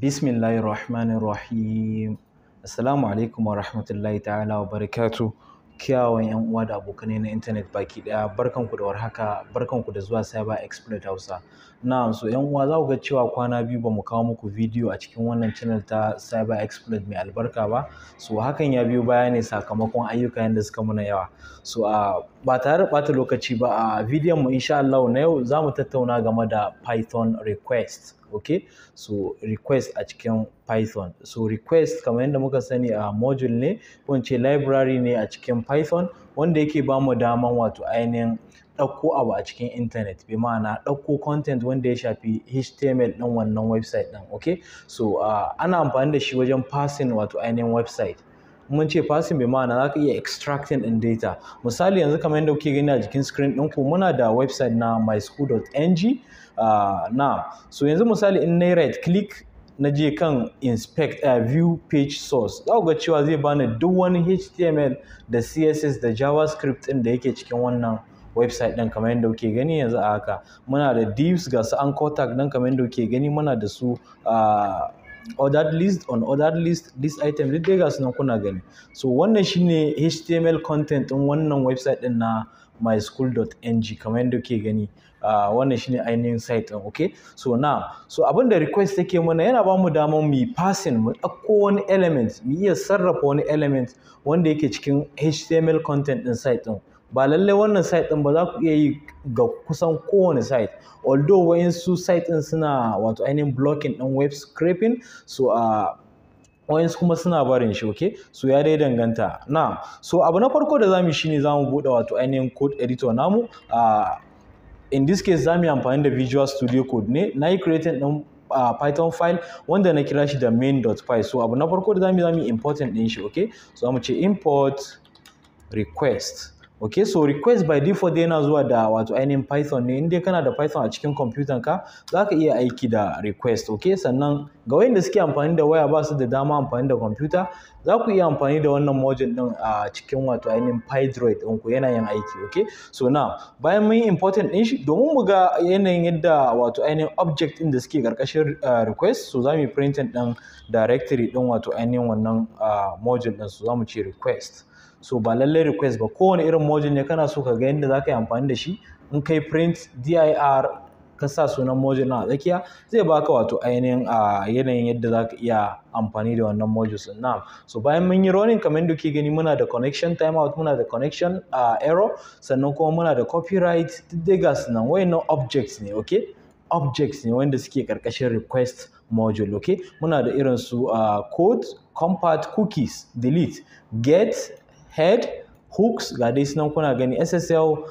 Bismillahirrahmanirrahim. Assalamu alaikum wa rahmatullahi ta'ala wa barakatu. Kyawun yan uwa da abokanai na intanet baki daya, barkanku da warhaka, barkanku da zuwa Cyber Exploit Hausa. Na'am, so yan uwa za ku ga cewa kwana biyu ba mu kawo muku bidiyo a cikin wannan channel ta Cyber Exploit mai albarka ba. So hakan ya biyo baya ne sakamakon ayyuka yanda suka muna yawa. So ba tare da ɓata lokaci ba, a bidiyon mu insha Allah na yau za mu tattauna game da Python request. Okay, so request a cikin Python. So request kamar yadda muka sani a module ne ko in ce library ne a cikin Python wanda yake ba mu daman wato ainihin ɗauko abu a cikin internet, bi ma'ana ɗauko content wanda ya shafi HTML ɗin wannan website ɗin. Okay, so ana amfani da shi wajen passing wato ainihin website. Mun ce passing bi ma'ana za ka iya extracting ɗin data. Misali yanzu kamar yadda kuke gani a jikin screen ɗinku muna da website na myschool.ng. Now, so yanzu misali in na right click na je kan inspect view page source, za ku ga cewa zai bani duk wani HTML da CSS da JavaScript ɗin da yake cikin wannan website ɗin kamar yadda kuke gani yanzu a haka. Muna da divs ga su anchor tag ɗin kamar yadda kuke gani, muna da su ordered list, unordered list, list item, duk dai ga su nan kuna gani. So wannan shine HTML content ɗin wannan website ɗin na myschool.ng kamar yadda kuke gani. Wannan shine ainihin site ɗin. Okay, so now, so abinda request take mana yana ba mu damar mu yi passing, mu ɗauko wani element, mu iya sarrafa wani element wanda yake cikin HTML content ɗin site ɗin. Ba lallai wannan site ɗin ba, za ku iya yi ga kusan kowane site, although wayansu site ɗin suna wato ainihin blocking ɗin web scraping, so wayansu kuma suna barin shi. Okay, so ya dai danganta. Now, so abu na farko da zamu yi shine zamu buɗe wato ainihin code editor namu. In this case zamu yi amfani da Visual Studio Code ne. Na yi creating ɗin Python file wanda na kira shi da main.py. So abu na farko da zamu yi important ɗin shi. Okay, so zamu ce import request. Okay, so request by default yana zuwa da wato ainihin Python ne. Indai kana da Python a cikin computer ka, za ka iya aiki da request. Okay, sannan ga wayanda suke amfani da waya ba su da dama amfani da computer, za ku iya amfani da wannan module ɗin a cikin wato ainihin PyDroid ɗinku, yana yin aiki. Okay, so now bayan mun yi important ɗin shi, domin mu ga yanayin yadda wato ainihin object ɗin da suke ƙarƙashin request, so za mu yi printing ɗin directory ɗin wato ainihin wannan module ɗin. So za mu ce request. So ba lallai request ba, kowane irin module ne kana so ka ga yadda za ka yi amfani da shi. In kai print dir ka sa sunan module na a tsakiya, zai baka wato ainihin yanayin yadda za ka iya amfani da wannan modules ɗin. Now, so bayan mun yi running kamar yadda kuke gani, muna da connection timeout, muna da connection error, sannan kuma muna da copyright, duk dai ga su nan. Wayannan objects ne. Okay, objects ne wanda suke ƙarƙashin request module. Okay, muna da irin su code, compat, cookies, delete, get, head, hooks, ga dai sunan kuna gani, SSL,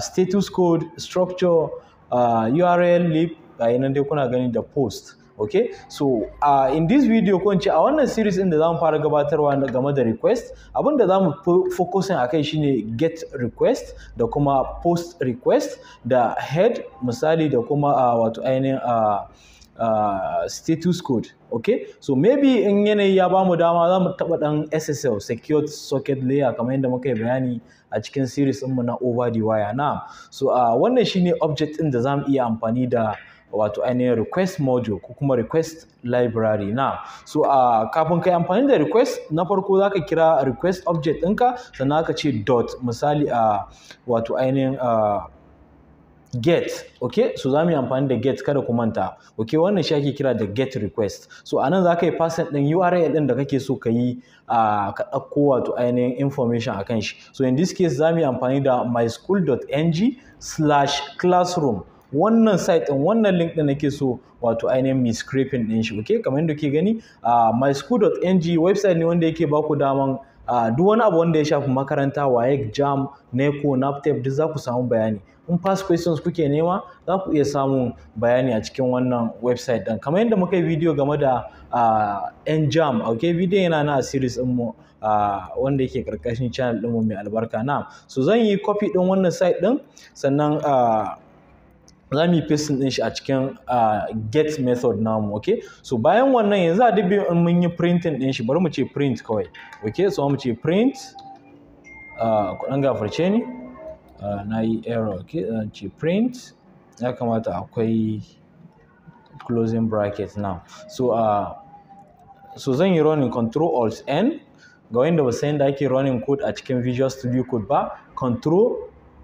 status code, structure, URL, lib, ga nan dai kuna gani da post. Okay, so in this video ko in ce a wannan series ɗin da zamu fara gabatarwa game da request, abin da zamu focusing akai shine get request da kuma post request da head misali da kuma wato ainihin status code. Okay, so maybe in yanayi ya bamu dama za mu taɓa ɗan SSL, secured socket layer, kamar yadda muka yi bayani a cikin series ɗinmu na over the wire. Now, so wannan shine object ɗin da za mu iya amfani da wato ainihin request module ko kuma request library. Now, so kafin kai amfani da request, na farko za ka kira request object ɗinka, sannan aka ce dot misali wato ainihin get. Okay, so za mu yi amfani da get, kada ku manta. Okay, wannan shi ake kira da get request. So anan za ka yi passing ɗin URL ɗin da kake so ka yi ka ɗauko wato ainihin information akan shi. So in this case za mu yi amfani da myschool.ng/classroom. Wannan site ɗin, wannan link ɗin nake so wato ainihin mi scraping ɗin shi. Okay, kamar yadda kuke gani, myschool.ng website ne wanda yake baku daman duk wani abu wanda ya shafi makaranta, WAEC, JAM, NECO, NAPTEP, duk za ku samu bayani. In past questions kuke nema, za ku iya samun bayani a cikin wannan website ɗin. Kamar yadda muka yi video game da JAM. Okay, video yana na a series ɗinmu wanda yake ƙarƙashin channel ɗinmu mai albarka. Na, so zan yi copy ɗin wannan site ɗin, sannan za mu yi pasting ɗin shi a cikin get method namu. Okay, so bayan wannan yanzu a duk in mun yi printing ɗin shi, bari mu ce print kawai. Okay, so mu ce print, ku ɗan gafarce ni, na yi error. Okay, zan ce print, ya kamata akwai closing bracket now. So zan yi running control alt n ga wanda ba san da ake running code a cikin Visual Studio Code ba, control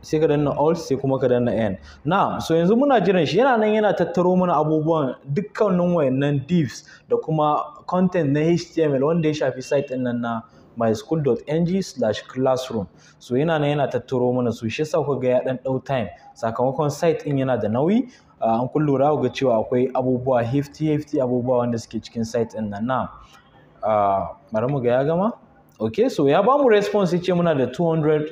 sai ka danna alt sai kuma ka danna n. Now so yanzu muna jiran shi yana nan yana tattaro mana abubuwan dukkanin wayannan divs da kuma content na HTML wanda ya shafi site din nan na myschool.ng/classroom. So yana nan yana tattaro mana su, shi yasa kuka ga ya dan dau time sakamakon site din yana da nauyi. An kun lura ga cewa akwai abubuwa hefty abubuwa wanda suke cikin site din nan. Na bari mu ga ya gama. Okay, so ya bamu response yace muna da 200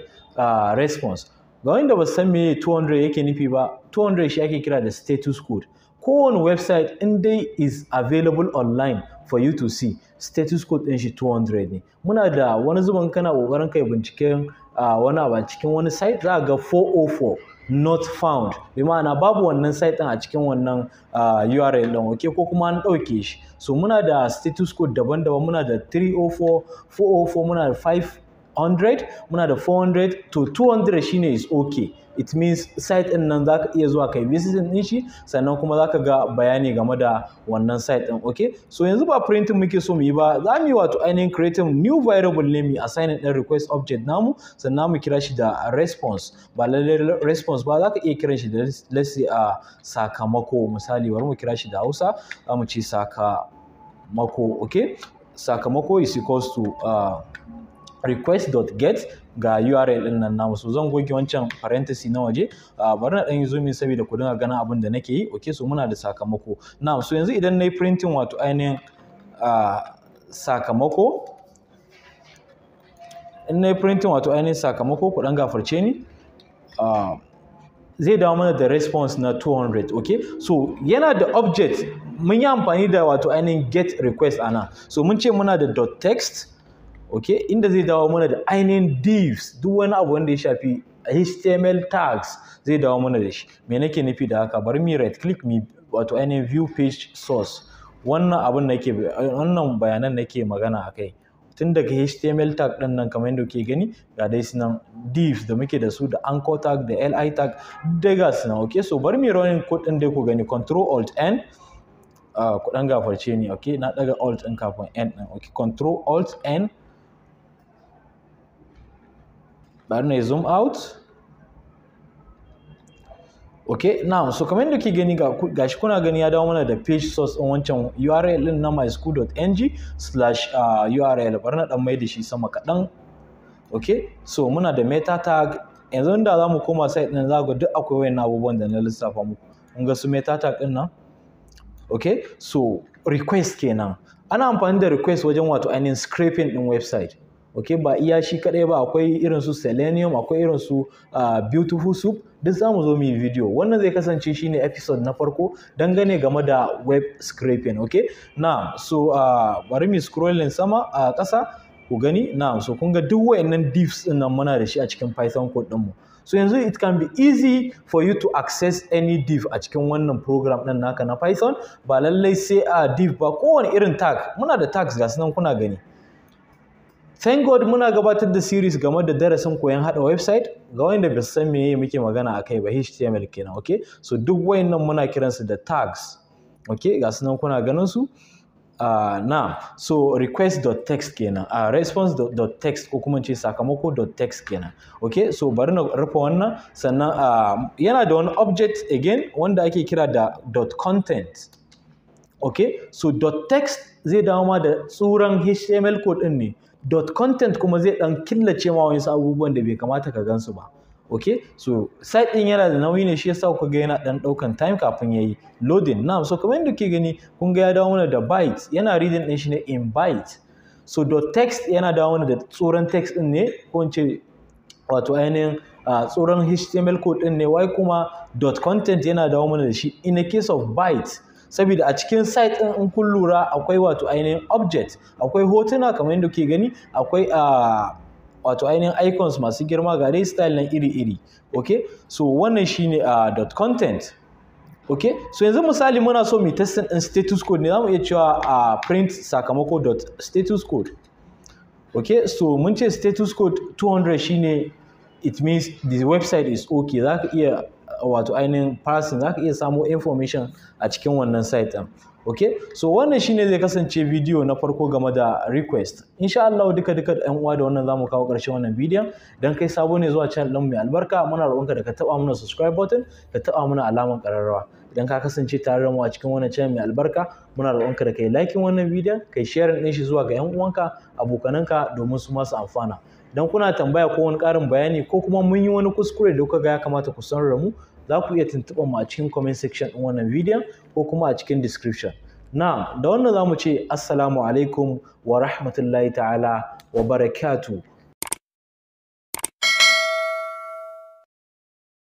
response. Ga wanda ba san me 200 yake nufi ba, 200 shi ake kira da status code. Kowane website in dai is available online for you to see, status code din shi 200 ne. Muna da wani zuban kana kokarin kai binciken wani abu a cikin wani site za ga 404 not found, bi ma'ana babu wannan site din a cikin wannan URL din, okay, ko kuma an dauke shi. So muna da status code daban-daban, muna da 304, 404, muna da 500, muna da 400 to 200 shine is okay. It means site din nan zaka iya zuwa kai visiting din shi, sannan kuma zaka ga bayani game da wannan site din, okay? So yanzu ba printing muke so mu yi ba, za mu yi wato ainihin creating new variable ne mu assign din request object namu, sannan mu kira shi da response. Ba lalle response ba, zaka iya kiran shi da let's say sakamako. Misali bari mu kira shi da Hausa, za mu ce sakamako, okay? Sakamako is equals to request.get ga URL din nan namu. So zan goge wancan parenthesis na waje, bari na dan yi zoom in saboda ku dinga ganin abin da nake yi. Okay, so muna da sakamako. Now so yanzu idan nayi printing wato ainihin sakamako, in nayi printing wato ainihin sakamako, ku dan gafarce ni, zai dawo mana da response na 200. Okay, so yana da object, mun yi amfani da wato ainihin get request ana. So mun ce muna da .text, okay, inda zai dawo mana da ainihin divs, duk wani abu wanda ya shafi HTML tags zai dawo mana da shi. Me nake nufi da haka? Bari mu right click mi wato ainihin view page source. Wannan bayanan nake magana akai. Tun daga HTML tag din nan kamar yadda kuke gani, ga dai sunan divs da muke da su, da anchor tag, da li tag, daga sunan. Okay, so bari mu running code din dai ku gani, control alt n, ku dan gafarce ni. Okay, na daga alt din kafin n din. Okay, control alt n, bari na zoom out. Okay, now so kamar yadda kuke gani gashi kuna gani ya dawo mana da page source din wancan URL din na myschool.ng/URL. Bari na dan mai da shi sama kadan. Okay, so muna da meta tag. Yanzu inda zamu koma site din za ga duk akwai wayannan abubuwan da na lissafa muku. Kun ga su meta tag din nan. Okay, so request kenan. Ana amfani da request wajen wato ainihin scraping din website. Okay, ba iya shi kadai ba, akwai irin su Selenium, akwai irin su Beautiful Soup, duk zamu zo mu yi video. Wannan zai kasance shine episode na farko dangane game da web scraping. Okay, now so bari mu scrolling sama a ƙasa ku gani. Now so kun ga duk wayannan divs din nan muna da shi a cikin Python code din mu. So yanzu it can be easy for you to access any div a cikin wannan program din naka na Python. Ba lallai sai div ba, kowane irin tag. Muna da tags ga sunan kuna gani. Thank God muna gabatar da series game da darasin koyon hada website ga wanda ba san meye muke magana akai ba, HTML kenan. Okay, so duk wayannan muna kiransu da tags. Okay, ga sunan kuna ganin su. Now so request.text kenan, response.text ko kuma ce sakamako.text kenan. Okay, so bari na rufe wannan, sannan yana da wani object again wanda ake kira da .content. Okay, so .text zai dawo ma da tsuran HTML code din ne. .content kuma zai dan killace ma wasu abubuwan da bai kamata ka gansu ba. Okay, so site din yana da nauyi ne, shi yasa kuka ga yana dan daukan time kafin yayi loading. Now so kamar yadda kuke gani kun ga ya dawo mana da bytes, yana reading din shi ne in byte. So .text yana dawo mana da tsoron text din ne, ko in ce wato ainihin tsoron HTML code din ne. Why kuma .content yana dawo mana da shi in a case of bytes. Saboda a cikin site ɗin in kun lura akwai wato ainihin object, akwai hotuna kamar yadda kuke gani, akwai wato ainihin icons masu girma, ga dai style nan iri-iri. Okay, so wannan shine .content. Okay, so yanzu misali muna so mu testing din status code ne, zamu iya cewa print sakamako.status code. Okay, so mun ce status code 200 shine it means the website is okay. Zaka iya wato ainihin passing, za ka iya samo information a cikin wannan site ɗin. Okay, so wannan shine zai kasance bidiyo na farko game da request. Insha Allah duka ɗan uwa da wannan zamu kawo ƙarshen wannan bidiyon. Dan kai sabo ne zuwa channel ɗin mai albarka, muna roƙonka da ka taɓa mana subscribe button, ka taɓa mana alamar ƙararrawa. Idan ka kasance tare da mu a cikin wannan channel mai albarka, muna roƙonka da kai liking wannan bidiyon, kai sharing ɗin shi zuwa ga ƴan uwanka, abokananka domin su ma su amfana. Idan kuna tambaya ko wani ƙarin bayani ko kuma mun yi wani kuskure da kuka ga ya kamata ku sanar da mu, za ku iya tuntuɓar mu a cikin comment section ɗin wannan bidiyon ko kuma a cikin description. Da wannan za mu ce Assalamu alaikum wa rahmatullahi ta'ala wa barakatuh.